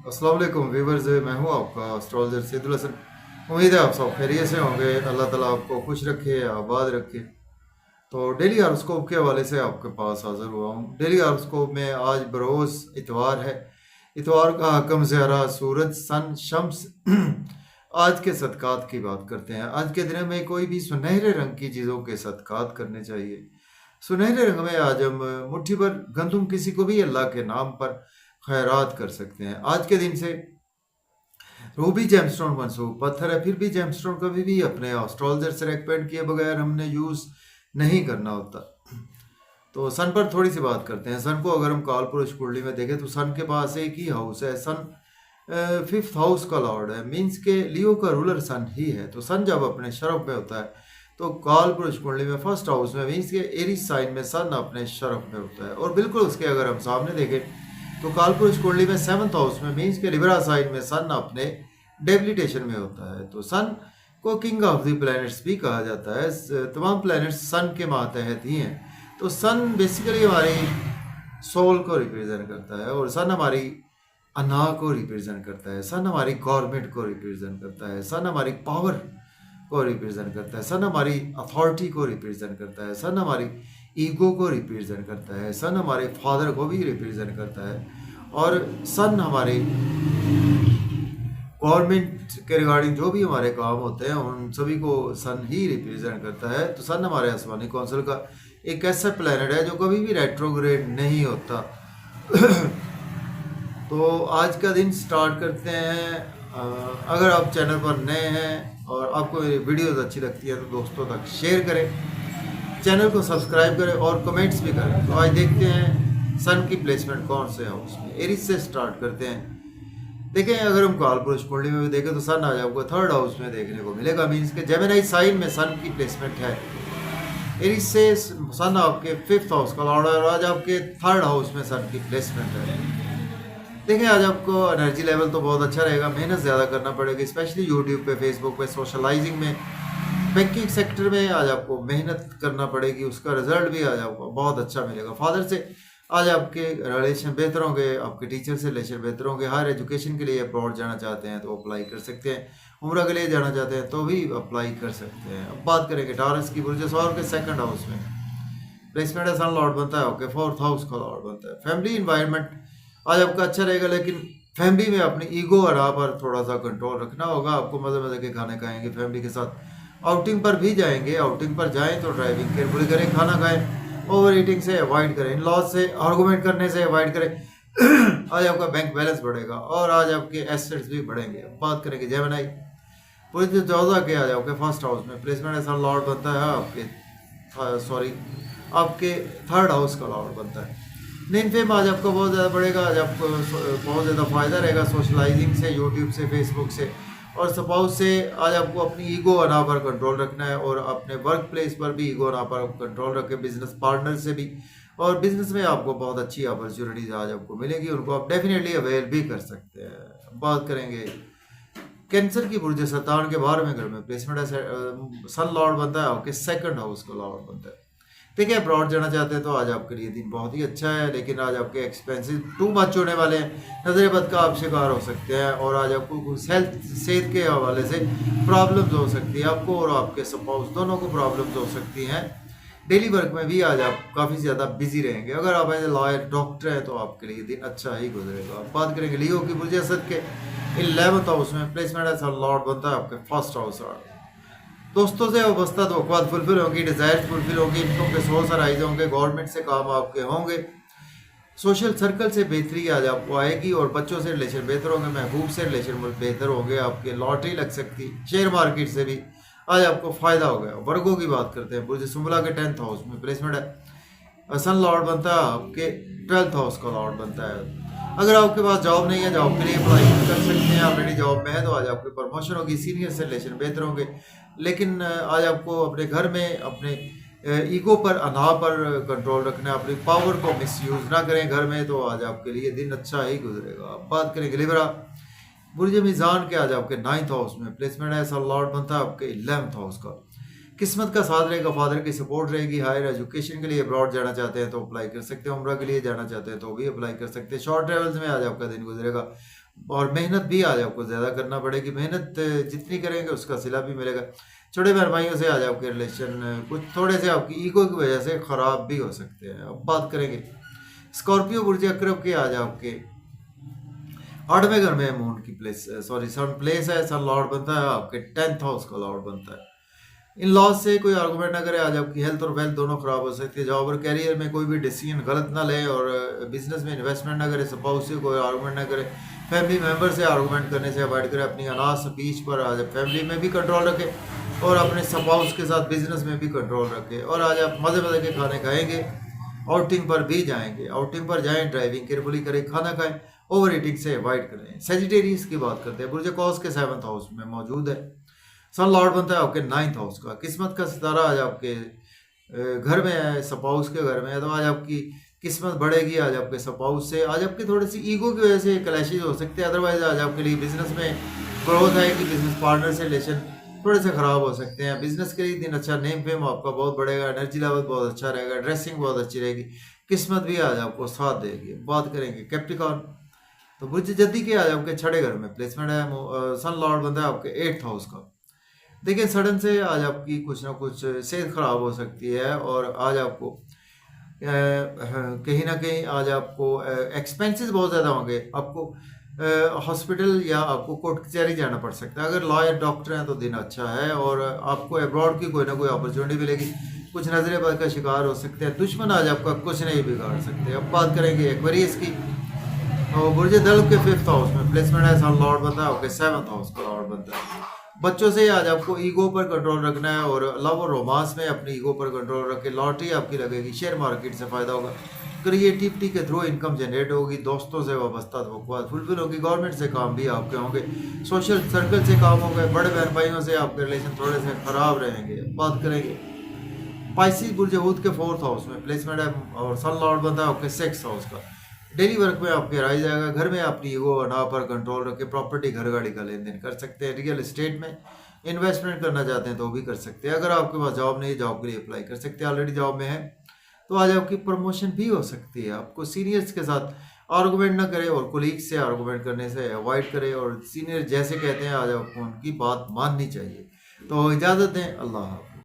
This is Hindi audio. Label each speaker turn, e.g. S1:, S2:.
S1: अस्सलाम वालेकुम व्यूवर्स, मैं हूं आपका एस्ट्रोलॉजर सैदुल हसन। उम्मीद है आप सब खैरियत से होंगे। अल्लाह ताला आपको खुश रखे, आबाद रखे। तो डेली हॉरोस्कोप के हवाले से आपके पास हाज़िर हुआ हूं। डेली हॉरोस्कोप में आज बरोज़ इतवार है। इतवार का हकम ज़हरा, सूरज, सन, शम्स। आज के सदक़ात की बात करते हैं। आज के दिन में कोई भी सुनहरे रंग की चीज़ों के सदक़ात करने चाहिए। सुनहरे रंग में आज हम मुट्ठी भर गंदुम किसी को भी अल्लाह के नाम पर खैरात कर सकते हैं। आज के दिन से रूबी जेमस्टोन मंसूब पत्थर है, फिर भी जेमस्टोन कभी भी अपने एस्ट्रोलॉजर से रेकमेंड किए बगैर हमने यूज़ नहीं करना होता। तो सन पर थोड़ी सी बात करते हैं। सन को अगर हम काल पुरुष कुंडली में देखें तो सन के पास एक ही हाउस है। सन फिफ्थ हाउस का लॉर्ड है, मीन्स के लियो का रूलर सन ही है। तो सन जब अपने शरफ में होता है तो काल पुरुष कुंडली में फर्स्ट हाउस में, मीन्स के एरीज साइन में सन अपने शरफ में होता है। और बिल्कुल उसके अगर हम सामने देखें तो काल पुरुष कुंडली में सेवंथ हाउस में, मीन्स के लिब्रा साइन में सन अपने डेबिलिटेशन में होता है। तो सन को किंग ऑफ द प्लैनेट्स भी कहा जाता है। तमाम प्लैनेट्स सन के मातहत ही हैं। तो सन बेसिकली हमारी सोल को रिप्रेजेंट करता है, और सन हमारी अना को रिप्रेजेंट करता है। सन हमारी गवर्नमेंट को रिप्रेजेंट करता है। सन हमारी पावर को रिप्रेजेंट करता है। सन हमारी अथॉरिटी को रिप्रेजेंट करता है। सन हमारी ईगो को रिप्रेजेंट करता है। सन हमारे फादर को भी रिप्रेजेंट करता है। और सन हमारे गवर्नमेंट के रिगार्डिंग जो भी हमारे काम होते हैं उन सभी को सन ही रिप्रेजेंट करता है। तो सन हमारे आसमानी कौंसिल का एक ऐसा प्लैनेट है जो कभी भी रेट्रोग्रेड नहीं होता। तो आज का दिन स्टार्ट करते हैं। अगर आप चैनल पर नए हैं और आपको मेरी वीडियोस अच्छी लगती है तो दोस्तों तक शेयर करें, चैनल को सब्सक्राइब करें और कमेंट्स भी करें। तो आज देखते हैं सन की प्लेसमेंट कौन से हाउस में। एरीज से स्टार्ट करते हैं। देखें, अगर हम काल पुरुष कुंडली में भी देखें तो सन आज आपको थर्ड हाउस में देखने को मिलेगा, मीन्स के जेमिनी साइन में सन की प्लेसमेंट है। एरीज से सन आपके फिफ्थ हाउस का लॉर्ड है और आज आपके थर्ड हाउस में सन की प्लेसमेंट है। देखें, आज आपको एनर्जी लेवल तो बहुत अच्छा रहेगा। मेहनत ज़्यादा करना पड़ेगी, स्पेशली यूट्यूब पे, फेसबुक पे, सोशलाइजिंग में, बैंकिंग सेक्टर में आज आपको मेहनत करना पड़ेगी। उसका रिजल्ट भी आज आपको बहुत अच्छा मिलेगा। फादर से आज आपके रिलेशन बेहतर होंगे, आपके टीचर से रिलेशन बेहतर होंगे। हायर एजुकेशन के लिए अब्रॉड जाना चाहते हैं तो अप्लाई कर सकते हैं। उम्र के लिए जाना चाहते हैं तो भी अप्लाई कर सकते हैं। अब बात करेंगे टॉरस की। बुर्ज सौर के सेकंड हाउस में प्लेसमेंट है, सन लॉर्ड बनता है, ओके, फोर्थ हाउस का लॉर्ड बनता है। फैमिली इन्वायरमेंट आज आपका अच्छा रहेगा, लेकिन फैमिली में अपनी ईगो और आप पर थोड़ा सा कंट्रोल रखना होगा। आपको मज़े मज़े के खाने खाएंगे, फैमिली के साथ आउटिंग पर भी जाएंगे। आउटिंग पर जाएं तो ड्राइविंग केयरफुली करें, खाना खाएं, ओवर ईटिंग से अवॉइड करें, इन लॉज से आर्गूमेंट करने से अवॉइड करें। आज आपका बैंक बैलेंस बढ़ेगा और आज आपके एसेट्स भी बढ़ेंगे। बात करेंगे जेमिनी पूरी जो चौदह के आज आपके फर्स्ट हाउस में प्लेसमेंट है, सन लॉर्ड बनता है आपके थर्ड हाउस का लॉर्ड बनता है। नींद फेम आज आपका बहुत ज़्यादा बढ़ेगा। आज आपको बहुत ज़्यादा फ़ायदा रहेगा सोशलाइजिंग से, यूट्यूब से, फेसबुक से और सपाउस से। आज आपको अपनी ईगो अना पर कंट्रोल रखना है और अपने वर्क प्लेस पर भी ईगो अना पर कंट्रोल रखें, बिजनेस पार्टनर से भी। और बिजनेस में आपको बहुत अच्छी अपॉर्चुनिटीज आज आपको मिलेगी, उनको आप डेफिनेटली अवेल भी कर सकते हैं। बात करेंगे कैंसर की बुर्ज सतान के 12वें घर में प्लेसमेंट है, सन लॉर्ड बनता है, आपके सेकंड हाउस का लॉर्ड बनता है। ठीक है, अब्रॉड जाना चाहते हैं तो आज आपके लिए दिन बहुत ही अच्छा है, लेकिन आज आपके एक्सपेंसेस टू मच होने वाले हैं। नजर बद का आप शिकार हो सकते हैं और आज आपको सेहत के हवाले से प्रॉब्लम्स हो सकती है। आपको और आपके स्पाउस दोनों को प्रॉब्लम्स हो सकती हैं। डेली वर्क में भी आज आप काफ़ी ज़्यादा बिजी रहेंगे। अगर आप एज ए लॉयर, डॉक्टर हैं तो आपके लिए दिन अच्छा ही गुजरेगा। बात करेंगे लियो की बुर्ज असद के 11th हाउस में प्लेसमेंट है, सन लॉर्ड बनता है आपके फर्स्ट हाउस। दोस्तों से वाबस्ता तो फुलफिल होगी, डिज़ायर फुलफिल होगी, इनकम के सोर्स राइज होंगे, गवर्नमेंट से काम आपके होंगे, सोशल सर्कल से बेहतरी आज आपको आएगी और बच्चों से रिलेशन बेहतर होंगे, महबूब से रिलेशन बेहतर होंगे, आपके लॉटरी लग सकती, शेयर मार्केट से भी आज आपको फ़ायदा होगा। वर्गों की बात करते हैं, बुर्ज सुंबला के 10th हाउस में प्लेसमेंट है, सन लॉर्ड बनता है, आपके 12th हाउस का लॉर्ड बनता है। अगर आपके पास जॉब नहीं है, जॉब के लिए अप्लाई कर सकते हैं। ऑलरेडी जॉब में है तो आज आपकी प्रमोशन होगी, सीनियर से रिलेशन बेहतर होंगे। लेकिन आज आपको अपने घर में अपने ईगो पर, अना पर कंट्रोल रखना है, अपनी पावर को मिसयूज़ ना करें घर में, तो आज आपके लिए दिन अच्छा ही गुजरेगा। बात करेंगे लिब्रा बुर्ज मीज़ान के आज आपके 9th हाउस में प्लेसमेंट है, सन लॉर्ड बनता है आपके 11th हाउस का। किस्मत का साथ रहेगा, फादर की सपोर्ट रहेगी। हायर एजुकेशन के लिए अब्रॉड जाना चाहते हैं तो अप्लाई कर सकते हैं, उम्रा के लिए जाना चाहते हैं तो भी अप्लाई कर सकते हैं। शॉर्ट ट्रेवल्स में आज आपका दिन गुजरेगा। और मेहनत भी आज आपको ज़्यादा करना पड़ेगी। मेहनत जितनी करेंगे उसका सिला भी मिलेगा। छोटे बहन भाइयों से आज आपके रिलेशन कुछ थोड़े से आपकी ईगो की वजह से ख़राब भी हो सकते हैं। अब बात करेंगे स्कॉर्पियो बुर्ज अक्रब के आज आपके 8वें घर में मून की प्लेस, सॉरी सन प्लेस है, सन लॉर्ड बनता है आपके 10th हाउस का लॉर्ड बनता है। इन लॉज से कोई आर्गूमेंट ना करे। आज आपकी हेल्थ और वेल्थ दोनों खराब हो सकती है। जॉब और कैरियर में कोई भी डिसीजन गलत ना ले और बिजनेस में इन्वेस्टमेंट ना करे। स्पाउस से कोई आर्गूमेंट ना करे। फैमिली मेंबर से आर्गूमेंट करने से अवॉइड करें। अपनी अनाज स्पीच पर आज फैमिली में भी कंट्रोल रखें और अपने स्पाउस के साथ बिजनेस में भी कंट्रोल रखें। और आज आप मज़े मज़े के खाने खाएंगे, आउटिंग पर भी जाएंगे। आउटिंग पर जाएं, ड्राइविंग केयरफुली करें, खाना खाएं, ओवर ईटिंग से अवॉइड करें। सेजिटेरियस की बात करते हैं, बुर्ज कौस के 7th हाउस में मौजूद है। सन लॉर्ड बनता है आपके 9th हाउस का। किस्मत का सितारा आज आपके घर में है, स्पाउस के घर में है, तो आज आपकी किस्मत बढ़ेगी। आज आपके स्पाउस से आज आपकी थोड़ी सी ईगो की वजह से क्लैशेज हो सकते हैं। अदरवाइज आज आपके लिए बिजनेस में ग्रोथ आएगी। बिजनेस पार्टनर से रिलेशन थोड़े से ख़राब हो सकते हैं। बिजनेस के लिए दिन अच्छा, नेम फेम आपका बहुत बढ़ेगा, एनर्जी लेवल बहुत अच्छा रहेगा, ड्रेसिंग बहुत अच्छी रहेगी, किस्मत भी आज आपको साथ देगी। बात करेंगे कैप्रिकॉर्न, तो बुर्ज जद्दी के आज आपके 6ठे घर में प्लेसमेंट है। सन लॉर्ड बनता है आपके 8th हाउस का। देखिए सडन से आज आपकी कुछ ना कुछ सेहत ख़राब हो सकती है और आज आपको कहीं ना कहीं आज आपको एक्सपेंसेस बहुत ज़्यादा होंगे। आपको हॉस्पिटल या आपको कोर्ट कचहरी जाना पड़ सकता है। अगर लॉयर डॉक्टर हैं तो दिन अच्छा है और आपको अब्रॉड की कोई ना कोई अपॉर्चुनिटी मिलेगी। कुछ नजरेबाज का शिकार हो सकते हैं। दुश्मन आज आपका कुछ नहीं बिगाड़ सकते। अब बात करेंगे एक्वेरियस की, तो बुर्ज दल्ब के 5th हाउस में प्लेसमेंट है। सन लॉर्ड बनता है आपके 7th हाउस का लॉर्ड बनता है। बच्चों से आज आपको ईगो पर कंट्रोल रखना है और लव और रोमांस में अपनी ईगो पर कंट्रोल रखें। लॉटरी आपकी लगेगी, शेयर मार्केट से फ़ायदा होगा, क्रिएटिविटी के थ्रू इनकम जनरेट होगी, दोस्तों से वाबस्ता तवक्कुआत फुलफिल होगी, गवर्नमेंट से काम भी आपके होंगे, सोशल सर्कल से काम होंगे, बड़े बहन भाइयों से आपके रिलेशन थोड़े से ख़राब रहेंगे। बात करेंगे पाइसिस बुर्ज हूत के 4th हाउस में प्लेसमेंट है और सन लॉर्ड बनता है आपके 6th हाउस का। डेली वर्क में आपके राइज आएगा। घर में अपनी ईगो और ना पर कंट्रोल रखे। प्रॉपर्टी घर गाड़ी का लेन देन कर सकते हैं। रियल एस्टेट में इन्वेस्टमेंट करना चाहते हैं तो भी कर सकते हैं। अगर आपके पास जॉब नहीं है, जॉब के लिए अप्लाई कर सकते हैं। ऑलरेडी जॉब में है तो आज आपकी प्रमोशन भी हो सकती है। आपको सीनियर्स के साथ आर्गूमेंट ना करें और कोलीग्स से आर्गूमेंट करने से अवॉइड करें और सीनियर जैसे कहते हैं आज आपको उनकी बात माननी चाहिए। तो इजाज़त दें, अल्लाह हाफ़िज़।